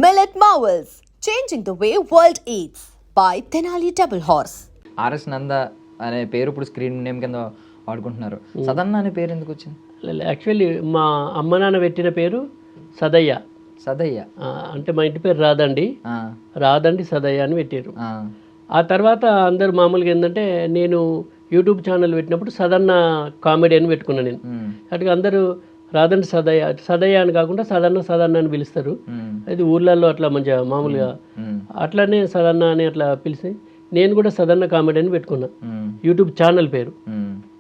Millet Marvels, changing the way world eats by Tenali Double Horse. RS Nanda అనే పేరు ఇప్పుడు screen name కింద వాడుకుంటున్నారు. సదన్న అనే పేరు ఎందుకు వచ్చింది? యాక్చువల్లీ మా అమ్మ నాన్న పెట్టిన పేరు సదయ్య. సదయ్య అంటే మా ఇంటి పేరు రాదండి, రాదండి సదయ్య అని పెట్టారు. ఆ తర్వాత అందరు మామూలుగా ఏంటంటే నేను యూట్యూబ్ ఛానల్ పెట్టినప్పుడు సదన్న కామెడీ అని పెట్టుకున్నాను నేను. అటుగా అందరూ రాదండి సదయ్య, సదయ్య అని కాకుండా సదన్న అని పిలుస్తారు. అది ఊర్లలో అట్లా మంచిగా మామూలుగా అట్లానే సదన్న అని అట్లా పిలిచి నేను కూడా సదన్న కామెడీ అని పెట్టుకున్నా యూట్యూబ్ ఛానల్ పేరు.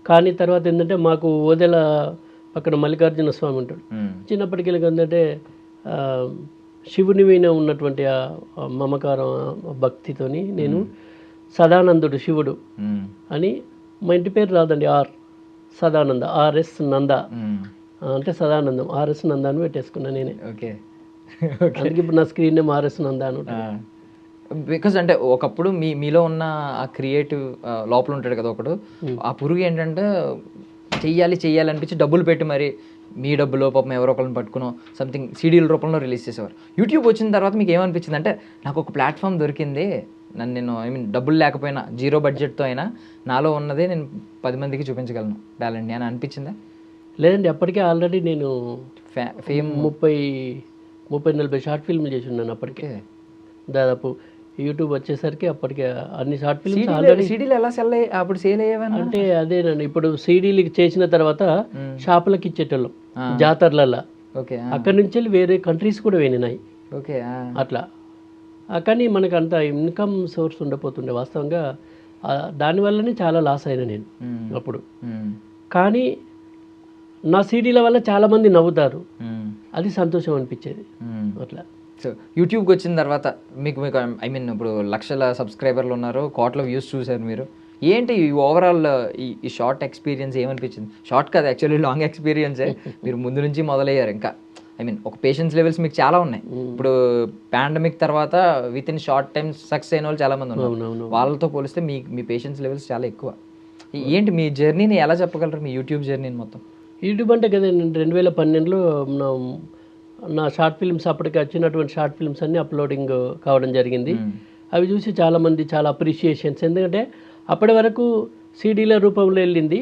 కానీ తర్వాత ఏంటంటే మాకు ఓదెల పక్కన మల్లికార్జున స్వామి ఉంటాడు. చిన్నప్పటికి ఏంటంటే శివుని మీద ఉన్నటువంటి ఆ మమకారం భక్తితోని నేను సదానందుడు శివుడు అని మా ఇంటి పేరు రాదండి సదానంద, ఆర్ఎస్ నంద అంటే సదానందం, ఆర్ఎస్ నంద అని పెట్టేసుకున్నా నేనే. ఓకే, అందుకే ఇప్పుడు నా స్క్రీన్ నేమ్ ఆర్ఎస్ నంద అని. బికాజ్ అంటే ఒకప్పుడు మీలో ఉన్న ఆ క్రియేటివ్ లోపల ఉంటాడు కదా ఒకడు, ఆ పురుగు ఏంటంటే చెయ్యాలి అనిపించి డబ్బులు పెట్టి మరి మీ డబ్బులో పాపం ఎవరో ఒకరిని పట్టుకుని సంథింగ్ సీడీల రూపంలో రిలీజ్ చేసేవారు. యూట్యూబ్ వచ్చిన తర్వాత మీకు ఏమనిపించింది అంటే నాకు ఒక ప్లాట్ఫామ్ దొరికింది, నేను డబ్బులు లేకపోయినా జీరో బడ్జెట్తో అయినా నాలో ఉన్నదే నేను 10 మందికి చూపించగలను టాలెంట్ని అని అనిపించిందా? లేదండి, అప్పటికే ఆల్రెడీ నేను ఫేమ్ 30-40 షార్ట్ ఫిల్మ్లు చేసి ఉన్నాను అప్పటికే. దాదాపు యూట్యూబ్ వచ్చేసరికి అప్పటికే అన్ని షార్ట్ ఫిల్మ్స్ ఆల్రెడీ. సీడీలు ఎలా సెల్ అప్పుడు సేల్ అయ్యేవని అంటే అదేనండి, ఇప్పుడు సీడీలకి చేసిన తర్వాత షాపులకి ఇచ్చేటోళ్ళం జాతరలల్లా. ఓకే, అక్కడి నుంచి వెళ్ళి వేరే కంట్రీస్ కూడా వెళ్ళినాయి. ఓకే, అట్లా. కానీ మనకు అంత ఇన్కమ్ సోర్స్ ఉండపోతుండే వాస్తవంగా. దానివల్లనే చాలా లాస్ అయినా నేను అప్పుడు. కానీ నా సీడీల వల్ల చాలామంది నవ్వుతారు, అది సంతోషం అనిపించేది అట్లా. సో యూట్యూబ్కి వచ్చిన తర్వాత మీకు ఇప్పుడు లక్షల సబ్స్క్రైబర్లు ఉన్నారు, కోట్ల వ్యూస్ చూసారు మీరు. ఏంటి ఈ ఓవరాల్ ఈ షార్ట్ ఎక్స్పీరియన్స్ ఏమనిపించింది? షార్ట్ కాదు యాక్చువల్లీ లాంగ్ ఎక్స్పీరియన్సే. మీరు ముందు నుంచి మొదలయ్యారు. ఇంకా ఒక పేషెన్స్ లెవెల్స్ మీకు చాలా ఉన్నాయి. ఇప్పుడు పాండమిక్ తర్వాత with in short time success అయిన వాళ్ళు చాలామంది ఉన్నారు. వాళ్ళతో పోలిస్తే మీ పేషెన్స్ లెవెల్స్ చాలా ఎక్కువ. ఏంటి మీ జర్నీని ఎలా చెప్పగలరు, మీ యూట్యూబ్ జర్నీని మొత్తం? యూట్యూబ్ అంటే కదా 2012లో నా షార్ట్ ఫిల్మ్స్ అప్పటికి వచ్చినటువంటి షార్ట్ ఫిల్మ్స్ అన్నీ అప్లోడింగ్ కావడం జరిగింది. అవి చూసి చాలామంది చాలా అప్రిషియేషన్స్. ఎందుకంటే అప్పటి వరకు సీడీల రూపంలో వెళ్ళింది,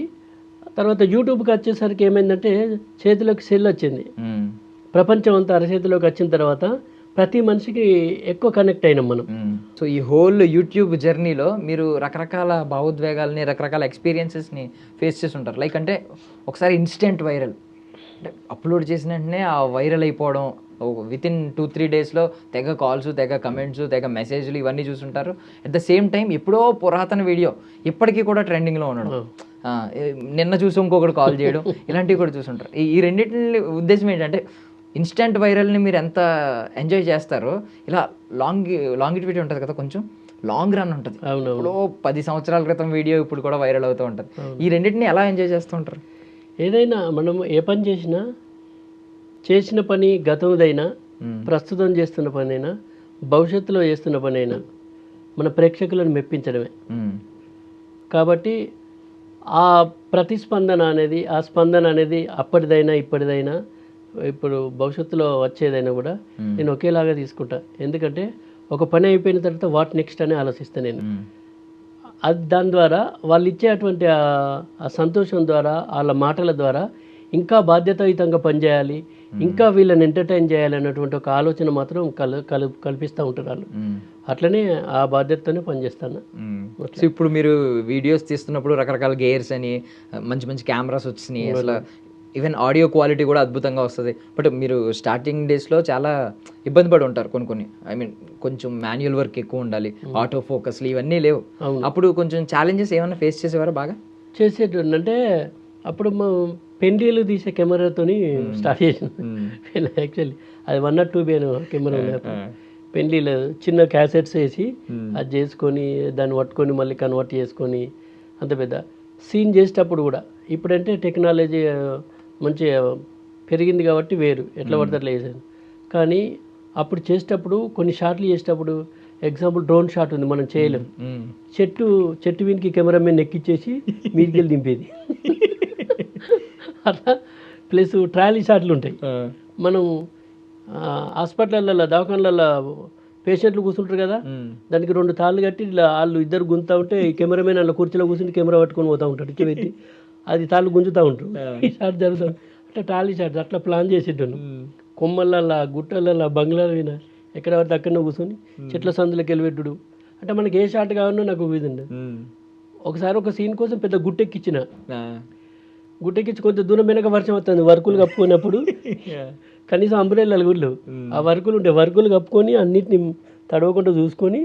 తర్వాత యూట్యూబ్కి వచ్చేసరికి ఏమైందంటే చేతిలోకి సెల్ వచ్చింది. ప్రపంచం అంతా అరచేతిలోకి వచ్చిన తర్వాత ప్రతి మనిషికి ఎక్కువ కనెక్ట్ అయినాం మనం. సో ఈ హోల్ యూట్యూబ్ జర్నీలో మీరు రకరకాల భావోద్వేగాల్ని, రకరకాల ఎక్స్పీరియన్సెస్ని ఫేస్ చేసి ఉంటారు. లైక్ అంటే ఒకసారి ఇన్స్టెంట్ వైరల్ అంటే అప్లోడ్ చేసిన వెంటనే ఆ వైరల్ అయిపోవడం, విత్ ఇన్ 2-3 డేస్లో తెగ కాల్స్, తెగ కమెంట్స్, తెగ మెసేజ్లు ఇవన్నీ చూసుంటారు. అట్ ద సేమ్ టైం ఎప్పుడో పురాతన వీడియో ఇప్పటికీ కూడా ట్రెండింగ్లో ఉండడం, నిన్న చూసి ఇంకొకటి కాల్ చేయడం, ఇలాంటివి కూడా చూసుంటారు. ఈ రెండింటి ఉద్దేశం ఏంటంటే ఇన్స్టెంట్ వైరల్ని మీరు ఎంత ఎంజాయ్ చేస్తారో, ఇలా లాంగిటివిటీ ఉంటుంది కదా, కొంచెం లాంగ్ రన్ ఉంటుంది. ఇప్పుడు 10 సంవత్సరాల క్రితం వీడియో ఇప్పుడు కూడా వైరల్ అవుతూ ఉంటుంది. ఈ రెండింటిని ఎలా ఎంజాయ్ చేస్తూ ఉంటారు? ఏదైనా మనం ఏ పని చేసిన పని గతందైనా, ప్రస్తుతం చేస్తున్న పని అయినా, భవిష్యత్తులో చేస్తున్న పని అయినా మన ప్రేక్షకులను మెప్పించడమే. కాబట్టి ఆ ప్రతిస్పందన అనేది, ఆ స్పందన అనేది అప్పటిదైనా ఇప్పటిదైనా ఇప్పుడు భవిష్యత్తులో వచ్చేదైనా కూడా నేను ఒకేలాగా తీసుకుంటా. ఎందుకంటే ఒక పని అయిపోయిన తర్వాత వాట్ నెక్స్ట్ అని ఆలోచిస్తాను నేను. అది దాని ద్వారా వాళ్ళు ఇచ్చేటువంటి ఆ సంతోషం ద్వారా, వాళ్ళ మాటల ద్వారా ఇంకా బాధ్యతాయుతంగా పనిచేయాలి, ఇంకా వీళ్ళని ఎంటర్టైన్ చేయాలి అన్నటువంటి ఒక ఆలోచన మాత్రం కల్పిస్తూ ఉంటారు వాళ్ళు. అట్లనే ఆ బాధ్యతతోనే పనిచేస్తాను. సో ఇప్పుడు మీరు వీడియోస్ తీస్తున్నప్పుడు రకరకాల గేర్స్ అని మంచి మంచి కెమెరాస్ వచ్చినాయి, అసలు ఈవెన్ ఆడియో క్వాలిటీ కూడా అద్భుతంగా వస్తుంది. బట్ మీరు స్టార్టింగ్ డేస్లో చాలా ఇబ్బంది పడి ఉంటారు. కొన్ని కొంచెం మాన్యువల్ వర్క్ ఎక్కువ ఉండాలి, ఆటో ఫోకస్లు ఇవన్నీ లేవు. అప్పుడు కొంచెం ఛాలెంజెస్ ఏమైనా ఫేస్ చేసేవారు? బాగా చేసేటండి. అంటే అప్పుడు పెండ్రీలు తీసే కెమెరాతోని స్టార్ట్ చేసింది. యాక్చువల్లీ అది 1 or 2 కెమెరా ఉన్నాయి. పెండ్రీలు చిన్న క్యాసెట్స్ వేసి అది చేసుకొని దాన్ని పట్టుకొని మళ్ళీ కన్వర్ట్ చేసుకొని అంత పెద్ద సీన్ చేసేటప్పుడు కూడా. ఇప్పుడంటే టెక్నాలజీ మంచిగా పెరిగింది కాబట్టి వేరు, ఎట్లా పడితే అట్లా వేసాను. కానీ అప్పుడు చేసేటప్పుడు కొన్ని షాట్లు చేసేటప్పుడు, ఎగ్జాంపుల్ డ్రోన్ షాట్ ఉంది, మనం చేయలేం. చెట్టు వీనికి కెమెరా మీద ఎక్కిచ్చేసి మీదికి వెళ్ళి దింపేది. అట్లా ప్లస్ ట్రాలీ షాట్లు ఉంటాయి. మనం హాస్పిటల్లో దవాఖానలలో పేషెంట్లు కూర్చుంటారు కదా, దానికి 2 తాళ్ళు కట్టి ఇలా వాళ్ళు ఇద్దరు గుంజుతూ ఉంటే ఈ కెమెరామెన్ అలా కుర్చీలో కూర్చుని కెమెరా పట్టుకొని పోతూ ఉంటాడు ఇట్లా పెట్టి, అది తాళ్ళు గుంజుతూ ఉంటారు. ఈ షాట్ జరుగుతాం అట్లా టాలీ షాట్స్ అట్లా ప్లాన్ చేసేటాను. కొమ్మలల్లా గుట్టలల్లా బంగ్లాల మీద ఎక్కడ పడితే అక్కడనే కూర్చొని చెట్ల సందులోకి వెళ్ళిపెట్టుడు. అంటే మనకి ఏ షాట్ కావాలన్నా నాకు వీధండి. ఒకసారి ఒక సీన్ కోసం పెద్ద గుట్టెక్కిచ్చిన, గుట్టెక్కించి కొంత దూరం వెనక వర్షం వస్తుంది, వర్కులు కప్పుకున్నప్పుడు కనీసం అంబ్రెల్లాలు కూడా లేవు. ఆ వర్కులు ఉంటే వర్కులు కప్పుకొని అన్నిటిని తడవకుండా చూసుకొని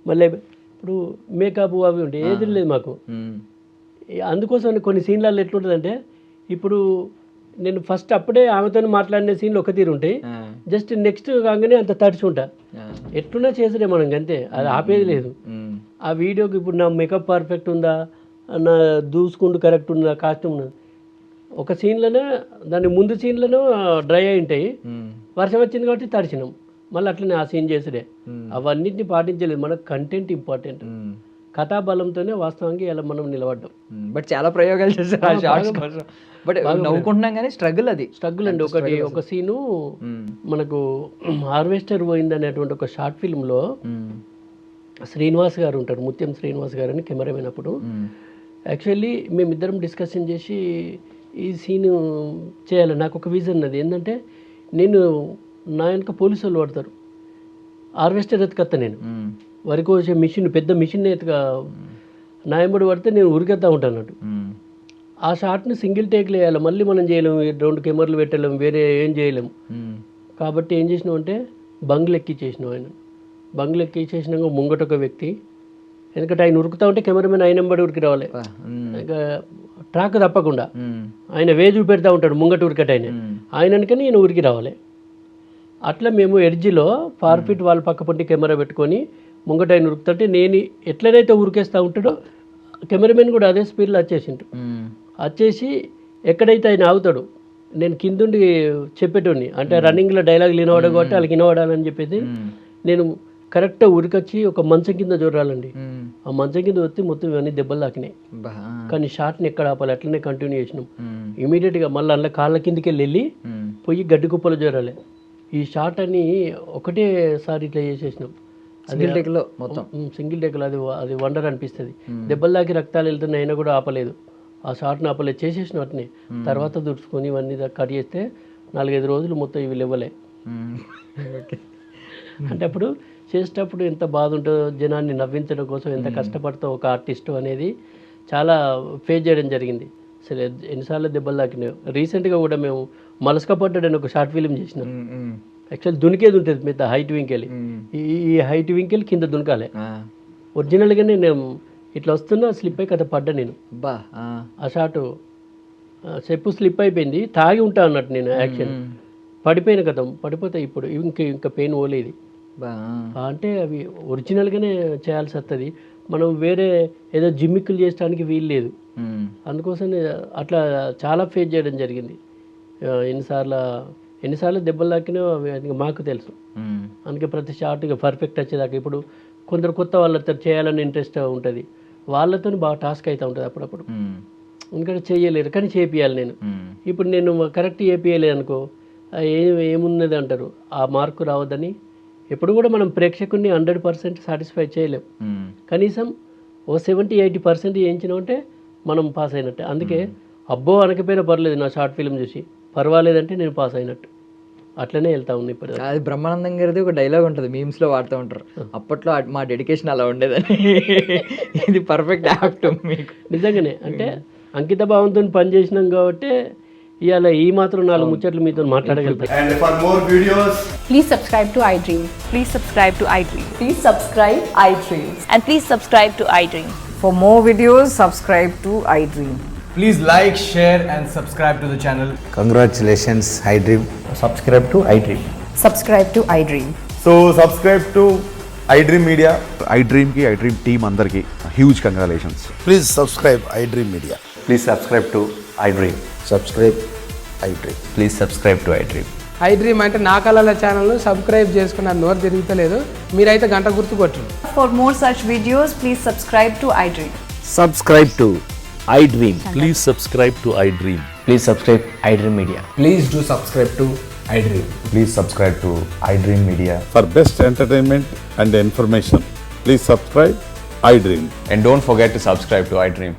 మళ్ళీ ఇప్పుడు మేకప్ అవి ఉంటాయి, ఏది లేదు మాకు. అందుకోసం కొన్ని సీన్లలో ఎట్లుంటుందంటే, ఇప్పుడు నేను ఫస్ట్ అప్పుడే ఆమెతో మాట్లాడిన సీన్లు ఒక తీరు ఉంటాయి, జస్ట్ నెక్స్ట్ కాగానే అంత తడుచుకుంటా ఎట్లున్నా చేసడే మనం అంతే, అది ఆపేది లేదు. ఆ వీడియోకి ఇప్పుడు నా మేకప్ పర్ఫెక్ట్ ఉందా, నా దూసుకుంటూ కరెక్ట్ ఉందా, కాస్ట్యూమ్ ఉన్నది. ఒక సీన్లోనే దాని ముందు సీన్లను డ్రై అయి ఉంటాయి, వర్షం వచ్చింది కాబట్టి తడిచినాం, మళ్ళీ అట్లనే ఆ సీన్ చేసుడే. అవన్నిటిని పాటించలేదు, మనకు కంటెంట్ ఇంపార్టెంట్. కథాబలంతోనే వాస్తవంగా ఇలా మనం నిలబడ్డాం. బట్ చాలా ప్రయోగాలు చేశారు, బట్ నవ్వుకుంటున్నాం కానీ స్ట్రగుల్, అది స్ట్రగుల్ అండి. ఒక సీను మనకు హార్వెస్టర్ పోయింది అనేటువంటి ఒక షార్ట్ ఫిల్మ్లో శ్రీనివాస్ గారు ఉంటారు, ముత్యం శ్రీనివాస్ గారు అని కెమెరామెన్. అప్పుడు యాక్చువల్లీ మేమిద్దరం డిస్కషన్ చేసి ఈ సీను చేయాలి. నాకు ఒక విజన్ అది ఏంటంటే, నేను నా వెనక పోలీసు వాళ్ళు పడతారు, హార్వెస్టర్ ఎత్తుకొస్తా నేను, వరి కోసే మిషన్ పెద్ద మిషన్ ఎత్తుగా నాయముడు పడితే నేను ఉరికెత్తా ఉంటాను అన్నట్టు. ఆ షాట్ని సింగిల్ టేక్లో వేయాలి, మళ్ళీ మనం చేయలేము, 2 కెమెరాలు పెట్టలేము, వేరే ఏం చేయలేము. కాబట్టి ఏం చేసినాం అంటే బంగ్లు ఎక్కిచ్చేసినాం. ఆయన బంగ్లు ఎక్కిచ్చేసినాక ముంగట ఒక వ్యక్తి, ఎందుకంటే ఆయన ఉరుకుతా ఉంటే కెమెరామెన్ ఆయన వెంబడి ఉరికి రావాలి, ఇంకా ట్రాక్ తప్పకుండా ఆయన వేజు పెడతా ఉంటాడు ముంగట ఉరికట ఆయన వెనుకని నేను ఉరికి రావాలి. అట్లా మేము ఎడ్జిలో ఫార్ఫిట్ వాళ్ళ పక్క పొంటి కెమెరా పెట్టుకొని ముంగట ఆయన ఉరుకుతుంటే నేను ఎట్లనైతే ఉరికేస్తూ ఉంటాడో కెమెరామెన్ కూడా అదే స్పీడ్లో వచ్చేసిండు. వచ్చేసి ఎక్కడైతే ఆయన ఆగుతాడు నేను కిందుండి చెప్పేటోడిని, అంటే రన్నింగ్లో డైలాగ్ వినవాడు కాబట్టి వాళ్ళకి వినవాడాలని చెప్పేసి నేను కరెక్ట్గా ఉరికొచ్చి ఒక మంచం కింద చూడాలండి. ఆ మంచం కింద వచ్చి మొత్తం ఇవన్నీ దెబ్బలు తాకినాయి, కానీ షాట్ని ఎక్కడ ఆపాలి అట్లనే కంటిన్యూ చేసినాం. ఇమీడియట్గా మళ్ళీ అందులో కాళ్ళ కిందికి వెళ్ళి పోయి గడ్డి కుప్పలు చూడాలి. ఈ షాట్ అని ఒకటేసారి ఇట్లా చేసేసినాం, సింగిల్ టేక్లో మొత్తం, సింగిల్ టేక్లో. అది వండర్ అనిపిస్తుంది. దెబ్బలు తాకి రక్తాలు వెళ్తున్నాయి అయినా కూడా ఆపలేదు, ఆ షాట్ని ఆపలేదు, చేసేసిన వాటిని. తర్వాత దుడుచుకొని ఇవన్నీ కట్ చేస్తే 4-5 రోజులు మొత్తం ఇవి లేవలే. అంటే అప్పుడు చేసేటప్పుడు ఎంత బాధ ఉంటుందో, జనాన్ని నవ్వించడం కోసం ఎంత కష్టపడతావు ఒక ఆర్టిస్టు అనేది చాలా ఫేస్ చేయడం జరిగింది. అసలు ఎన్నిసార్లు దెబ్బలు తాకినాయో. రీసెంట్గా కూడా మేము మలస్కపడ్డాడని ఒక షార్ట్ ఫిలిం చేసినాం. యాక్చువల్ దునికేది ఉంటుంది పెద్ద హైట్ వింకెల్, ఈ హైట్ వింకెల్ కింద దునకాలి. ఒరిజినల్గానే నేను ఇట్లా వస్తున్నా స్లిప్ అయి కథ పడ్డా నేను. ఆ షాటు చెప్పు స్లిప్ అయిపోయింది, తాగి ఉంటా అన్నట్టు నేను యాక్షన్ పడిపోయిన కథ. పడిపోతే ఇప్పుడు ఇంకా పెయిన్ పోలేదు. అంటే అవి ఒరిజినల్గానే చేయాల్సి వస్తుంది, మనం వేరే ఏదో జిమ్మిక్కులు చేయడానికి వీలు లేదు. అందుకోసమే అట్లా చాలా ఫేస్ చేయడం జరిగింది. ఎన్నిసార్లు దెబ్బలు తాకినా మాకు తెలుసు. అందుకే ప్రతి షాట్గా పర్ఫెక్ట్ వచ్చేదాకా. ఇప్పుడు కొందరు కొత్త వాళ్ళతో చేయాలని ఇంట్రెస్ట్ ఉంటుంది, వాళ్ళతో బాగా టాస్క్ అవుతూ ఉంటుంది అప్పుడప్పుడు. ఎందుకంటే చేయలేరు కానీ చేపియాలి నేను. ఇప్పుడు నేను కరెక్ట్ చేపియలేదు అనుకో ఏమున్నది అంటారు, ఆ మార్కు రావద్దని. ఎప్పుడు కూడా మనం ప్రేక్షకుడిని 100% సాటిస్ఫై చేయలేం, కనీసం ఓ 70-80% చేయించినామంటే మనం పాస్ అయినట్టే. అందుకే అబ్బో అనకపోయినా పర్లేదు, నా షార్ట్ ఫిల్మ్ చూసి పర్వాలేదంటే నేను పాస్ అయినట్టు. అట్లనే వెళ్తా ఉంది ఇప్పుడు. అది బ్రహ్మానందం గారిది ఒక డైలాగ్ ఉంటుంది, మీమ్స్లో వాడుతూ ఉంటారు, అప్పట్లో మా డెడికేషన్ అలా ఉండేదని. ఇది పర్ఫెక్ట్ యాప్ట్ మీకు. నిజంగానే అంటే అంకిత భావంతో పని చేసినాం కాబట్టి ఇవాళ ఈ మాత్రం 4 ముచ్చట్లు మీతో మాట్లాడగలుగుతాం. And for more videos, Please subscribe to iDream. Please subscribe to iDream. Please subscribe iDream. And please subscribe to iDream. For more videos, subscribe to iDream. please like, share and subscribe to the channel. Congratulations, iDream. subscribe to iDream. Subscribe to iDream. So subscribe to iDream Media. iDream ki iDream team andarki huge congratulations. Please subscribe iDream Media. Please subscribe to iDream. Subscribe iDream. Please subscribe to iDream. iDream అంటే నా కళల ఛానల్ను subscribe చేసుకున్న నోరు తిరుగుతలేదు, మీరైతే గంట గుర్తు కొట్టండి. For more such videos, please subscribe to iDream. Subscribe to iDream. Please subscribe to iDream. Please subscribe iDream Media. Please do subscribe to iDream. Please subscribe to iDream Media. For best entertainment and information, please subscribe iDream. And don't forget to subscribe to iDream.